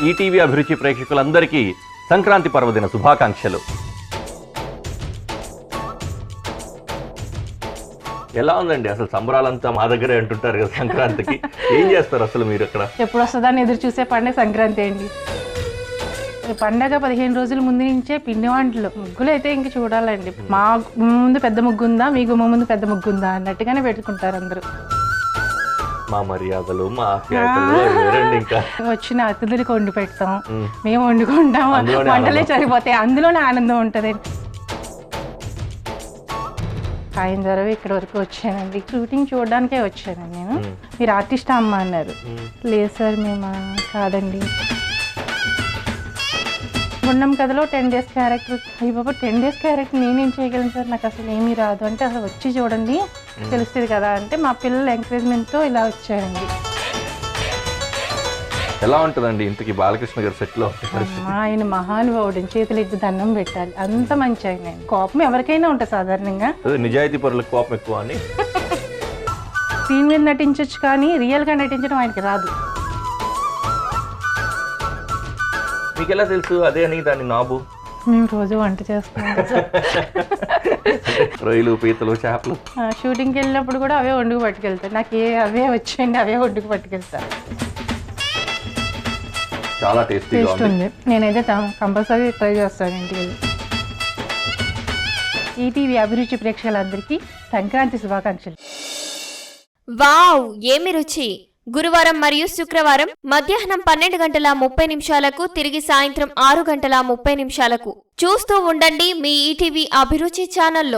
ETV అభిరుచి ప్రేక్షకులందరికీ సంక్రాంతి పర్వదిన శుభాకాంక్షలు. ఎలా ఉందండి అసలు సంబరాలంతా మా దగ్గరే అంటుంటారు కదా సంక్రాంతికి? ఏం చేస్తారు అసలు మీరు అక్కడ? ఎప్పుడు వస్తుందని ఎదురు చూసే పండుగ సంక్రాంతి అండి. పండగ 15 రోజుల ముందు నుంచే పిండి వంటలు, ముగ్గులు అయితే ఇంక చూడాలండి. మా ముందు పెద్ద ముగ్గు ఉందా, మీ గుమ్మ ముందు పెద్ద ముగ్గు ఉందా అన్నట్టుగానే పెట్టుకుంటారు అందరూ. మా మర్యాదలు, మా ఆప్యాయతలు వేరండి. ఇంకా వచ్చిన అతిథులకు వండి పెడతాం, మేము వండుకుంటాం, వంటలే సరిపోతాయి, అందులోనే ఆనందం ఉంటుంది. సాయంత్రం ఇక్కడ వరకు వచ్చానండి, షూటింగ్ చూడడానికే వచ్చాను నేను. మీరు ఆర్టిస్ట్ అమ్మ అన్నారు. లేదు సార్ మేము కాదండి. గుండం కథలో 10 days క్యారెక్టర్. అయ్యి బాబా 10 days క్యారెక్టర్ నేనేం చేయగలను సార్, నాకు అసలు ఏమీ రాదు అంటే, అసలు వచ్చి చూడండి తెలుస్తుంది కదా అంటే మా పిల్లల ఎంకరేజ్మెంట్తో ఇలా వచ్చారండి. ఎలా ఉంటుందండి ఇంతకీ బాలకృష్ణ గారి సెట్లో? ఆయన మహానుభావుడు, చేతులు ఎత్తి దండం పెట్టాలి, అంత మంచి ఆయన. కోపం ఎవరికైనా ఉంటుంది సాధారణంగా, నిజాయితీ పరులకు కోపం ఎక్కువ అని. స్క్రీన్ మీద నటించవచ్చు కానీ రియల్గా నటించడం ఆయనకి రాదు. మీకు ఎలా తెలుసు అదే అని దాన్ని నాబు? మేము రోజు వంట చేస్తాం, రొయ్యలు, పీతలు, చేపలు. షూటింగ్కి వెళ్ళినప్పుడు కూడా అవే వండుకు పట్టుకెళ్తాను. నాకు అవే వచ్చేయండి, అవే వండుకు పట్టుకెళ్తాను. చాలా టేస్టీగా ఉంది. నేనైతే కంపల్సరీ ట్రై చేస్తాను ఇంటికి వెళ్ళి. ఈటీవీ అభిరుచి ప్రేక్షకులందరికీ సంక్రాంతి శుభాకాంక్షలు. వావ్, ఏమి రుచి! గురువారం మరియు శుక్రవారం మధ్యాహ్నం 12:30 తిరిగి సాయంత్రం 6:30 చూస్తూ ఉండండి మీ ఈటీవీ అభిరుచి ఛానల్లో.